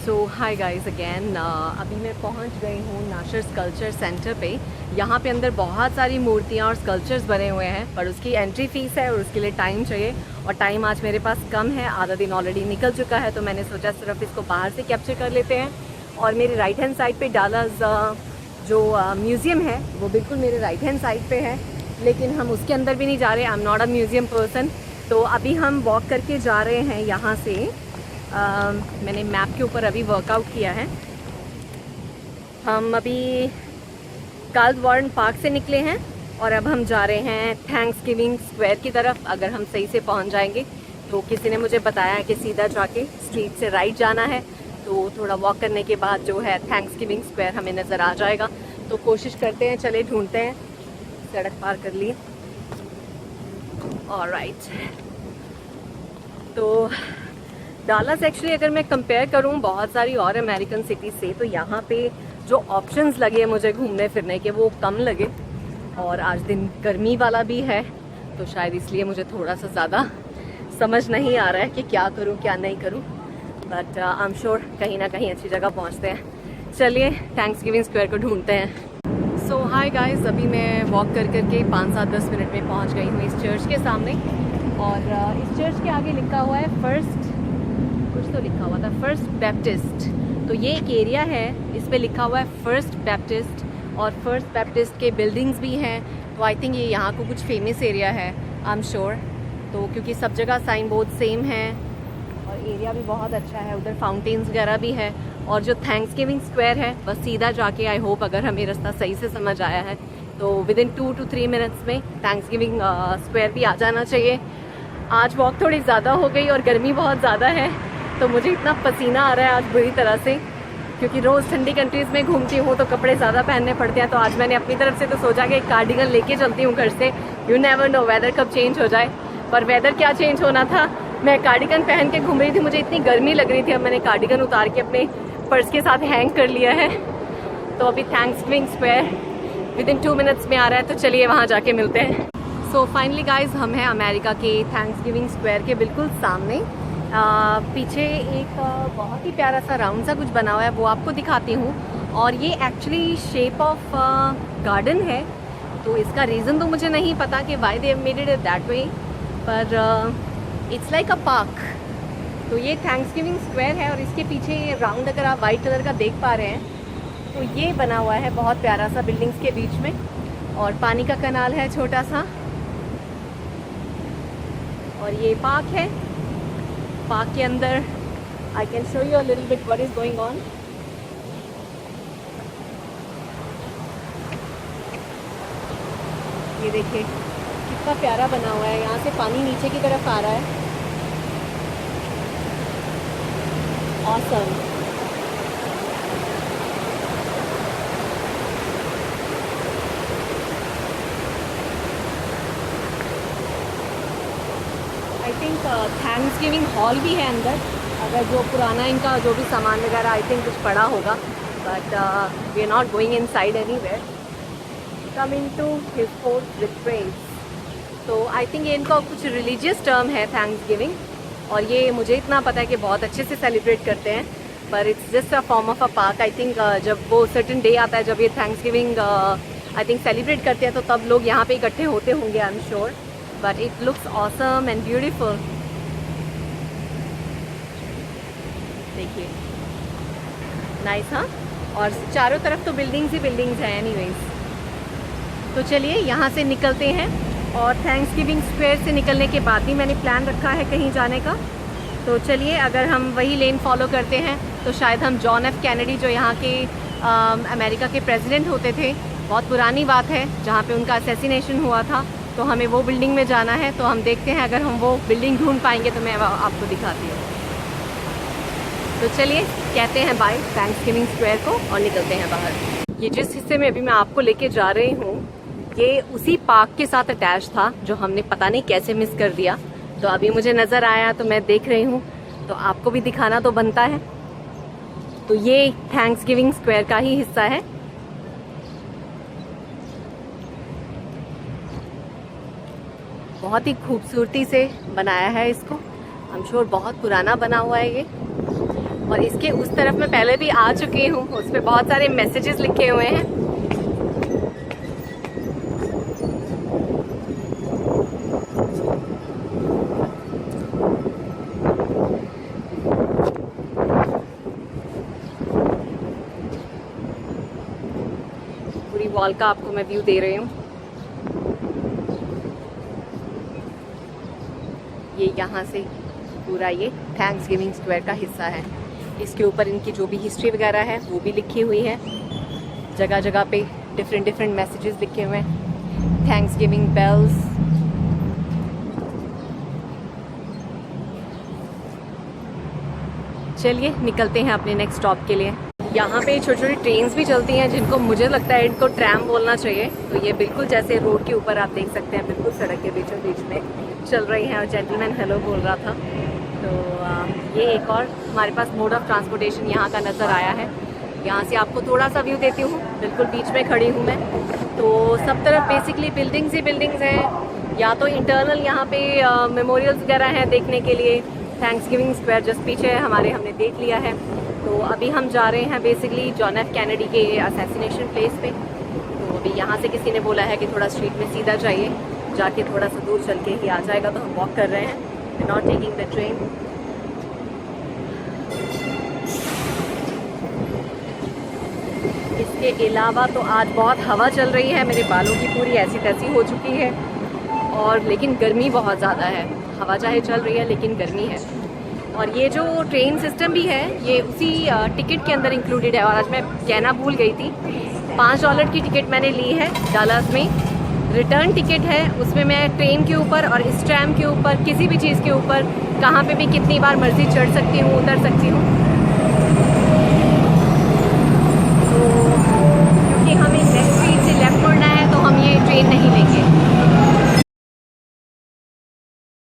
सो hi guys again, अभी मैं पहुंच गई हूँ नाशर स्कल्पचर सेंटर पे। यहाँ पे अंदर बहुत सारी मूर्तियाँ और स्कल्पचर्स बने हुए हैं, पर उसकी एंट्री फ़ीस है और उसके लिए टाइम चाहिए, और टाइम आज मेरे पास कम है। आधा दिन ऑलरेडी निकल चुका है, तो मैंने सोचा सिर्फ इसको बाहर से कैप्चर कर लेते हैं। और मेरे राइट हैंड साइड पे डालास जो म्यूज़ियम है वो बिल्कुल मेरे राइट हैंड साइड पे है, लेकिन हम उसके अंदर भी नहीं जा रहे। I am not a museum person. तो अभी हम वॉक करके जा रहे हैं यहाँ से। मैंने मैप के ऊपर अभी वर्कआउट किया है। हम अभी कार्ल वॉरेन पार्क से निकले हैं और अब हम जा रहे हैं थैंक्सगिविंग स्क्वायर की तरफ। अगर हम सही से पहुंच जाएंगे तो किसी ने मुझे बताया है कि सीधा जाके स्ट्रीट से राइट जाना है, तो थोड़ा वॉक करने के बाद जो है थैंक्सगिविंग स्क्वायर हमें नज़र आ जाएगा। तो कोशिश करते हैं, चले ढूंढते हैं। सड़क पार कर ली। ऑलराइट, तो डालस एक्चुअली अगर मैं कंपेयर करूं बहुत सारी और अमेरिकन सिटीज़ से, तो यहाँ पे जो ऑप्शंस लगे मुझे घूमने फिरने के वो कम लगे। और आज दिन गर्मी वाला भी है, तो शायद इसलिए मुझे थोड़ा सा ज़्यादा समझ नहीं आ रहा है कि क्या करूं क्या नहीं करूं। बट आई एम श्योर कहीं ना कहीं अच्छी जगह पहुँचते हैं। चलिए थैंक्सगिविंग स्क्वायर को ढूंढते हैं। सो हाय गाइस, अभी मैं वॉक कर करके 5-7-10 मिनट में पहुँच गई हूँ इस चर्च के सामने। और इस चर्च के आगे लिखा हुआ है फर्स्ट, कुछ तो लिखा हुआ था फर्स्ट बैप्टिस्ट। तो ये एक एरिया है, इस पे लिखा हुआ है फर्स्ट बैप्टिस्ट, और फर्स्ट बैप्टिस्ट के बिल्डिंग्स भी हैं। तो आई थिंक ये यहाँ को कुछ फेमस एरिया है, आई एम श्योर। तो क्योंकि सब जगह साइन बोर्ड सेम है और एरिया भी बहुत अच्छा है, उधर फाउंटेन्स वगैरह भी है। और जो थैंक्सगिविंग स्क्वायर है बस सीधा जाके, आई होप अगर हमें रास्ता सही से समझ आया है तो विदिन 2 to 3 मिनट्स में थैंक्सगिविंग स्क्वायर भी आ जाना चाहिए। आज वॉक थोड़ी ज़्यादा हो गई और गर्मी बहुत ज़्यादा है, तो मुझे इतना पसीना आ रहा है आज बुरी तरह से, क्योंकि रोज़ ठंडी कंट्रीज़ में घूमती हूँ तो कपड़े ज़्यादा पहनने पड़ते हैं। तो आज मैंने अपनी तरफ से तो सोचा कि एक कार्डिगन लेके चलती हूँ घर से। यू नेवर नो वेदर कब चेंज हो जाए, पर वेदर क्या चेंज होना था। मैं कार्डिगन पहन के घूम रही थी, मुझे इतनी गर्मी लग रही थी। अब मैंने कार्डिगन उतार के अपने पर्स के साथ हैंग कर लिया है। तो अभी थैंक्सगिविंग स्क्वायर विदिन 2 मिनट्स में आ रहा है, तो चलिए वहाँ जाके मिलते हैं। सो फाइनली गाइज, हम हैं अमेरिका के थैंक्सगिविंग स्क्वायर के बिल्कुल सामने। पीछे एक बहुत ही प्यारा सा राउंड सा कुछ बना हुआ है, वो आपको दिखाती हूँ। और ये एक्चुअली शेप ऑफ गार्डन है, तो इसका रीज़न तो मुझे नहीं पता कि why they made it that way, पर इट्स लाइक अ पार्क। तो ये थैंक्सगिविंग स्क्वायर है और इसके पीछे ये राउंड अगर आप वाइट कलर का देख पा रहे हैं, तो ये बना हुआ है बहुत प्यारा सा बिल्डिंग्स के बीच में, और पानी का कनाल है छोटा सा। और ये पार्क है, पार्क के अंदर I can show you a little bit what is going on. ये देखिए कितना प्यारा बना हुआ है, यहाँ से पानी नीचे की तरफ आ रहा है। Awesome. I think Thanksgiving hall भी है अंदर, अगर जो पुराना इनका जो भी सामान वगैरह आई थिंक कुछ पड़ा होगा। But we are not going inside anywhere. Coming to his fourth retreat. तो आई थिंक ये इनका कुछ रिलीजियस टर्म है थैंक्सगिविंग, और ये मुझे इतना पता है कि बहुत अच्छे से सेलिब्रेट करते हैं, पर it's just a form of a park. I think जब वो सर्टन डे आता है जब ये थैंक्सगिविंग आई थिंक सेलिब्रेट करते हैं, तो तब लोग यहाँ पे इकट्ठे होते होंगे, I am sure. But it looks awesome and beautiful. देखिए नाइस, हाँ। और चारों तरफ तो बिल्डिंग्स ही बिल्डिंग्स हैं एनीवेज। तो चलिए यहाँ से निकलते हैं, और थैंक्सगिविंग स्क्वायर से निकलने के बाद ही मैंने प्लान रखा है कहीं जाने का। तो चलिए, अगर हम वही लेन फॉलो करते हैं तो शायद हम जॉन एफ कैनेडी, जो यहाँ के अमेरिका के प्रेसिडेंट होते थे, बहुत पुरानी बात है, जहाँ पे उनका असैसिनेशन हुआ था, तो हमें वो बिल्डिंग में जाना है। तो हम देखते हैं, अगर हम वो बिल्डिंग ढूंढ पाएंगे तो मैं आपको दिखाती हूँ। तो चलिए कहते हैं बाय थैंक्सगिविंग स्क्वायर को और निकलते हैं बाहर। ये जिस हिस्से में अभी मैं आपको लेके जा रही हूँ, ये उसी पार्क के साथ अटैच था जो हमने पता नहीं कैसे मिस कर दिया। तो अभी मुझे नज़र आया तो मैं देख रही हूँ, तो आपको भी दिखाना तो बनता है। तो ये थैंक्सगिविंग स्क्वायर का ही हिस्सा है। बहुत ही खूबसूरती से बनाया है इसको, आई एम श्योर बहुत पुराना बना हुआ है ये। और इसके उस तरफ मैं पहले भी आ चुकी हूँ, उस पर बहुत सारे मैसेजेस लिखे हुए हैं। पूरी वॉल का आपको मैं व्यू दे रही हूँ। ये यहाँ से पूरा ये थैंक्स गिविंग स्क्वायर का हिस्सा है। इसके ऊपर इनकी जो भी हिस्ट्री वगैरह है वो भी लिखी हुई है। जगह जगह पे डिफरेंट मैसेजेस लिखे हुए हैं। Thanksgiving bells. चलिए निकलते हैं अपने नेक्स्ट स्टॉप के लिए। यहाँ पे छोटी छोटी ट्रेन्स भी चलती हैं जिनको मुझे लगता है इनको ट्रैम बोलना चाहिए। तो ये बिल्कुल जैसे रोड के ऊपर आप देख सकते हैं, बिल्कुल सड़क के बीचों बीच में चल रही हैं। और जेंटलमैन हेलो बोल रहा था। तो ये एक और हमारे पास मोड ऑफ ट्रांसपोर्टेशन यहाँ का नज़र आया है। यहाँ से आपको थोड़ा सा व्यू देती हूँ, बिल्कुल बीच में खड़ी हूँ मैं। तो सब तरफ बेसिकली बिल्डिंग्स ही बिल्डिंग्स हैं, या तो इंटरनल यहाँ पे मेमोरियल्स वगैरह हैं देखने के लिए। थैंक्स गिविंग स्क्वायर जस्ट पीछे है हमारे, हमने देख लिया है। तो अभी हम जा रहे हैं बेसिकली जॉन एफ कैनेडी के असैसिनेशन प्लेस पे। तो अभी यहाँ से किसी ने बोला है कि थोड़ा स्ट्रीट में सीधा जाइए, जाके थोड़ा सा दूर चल के ही आ जाएगा। तो हम वॉक कर रहे हैं, नॉट टेकिंग द ट्रेन। इसके अलावा तो आज बहुत हवा चल रही है, मेरे बालों की पूरी ऐसी तैसी हो चुकी है। और लेकिन गर्मी बहुत ज़्यादा है। हवा चाहे चल रही है लेकिन गर्मी है। और ये जो ट्रेन सिस्टम भी है ये उसी टिकट के अंदर इंक्लूडेड है। और आज मैं कहना भूल गई थी, $5 की टिकट मैंने ली है डलास में। रिटर्न टिकट है, उसमें मैं ट्रेन के ऊपर और इस ट्रैम के ऊपर किसी भी चीज़ के ऊपर कहाँ पे भी कितनी बार मर्जी चढ़ सकती हूँ, उतर सकती हूँ।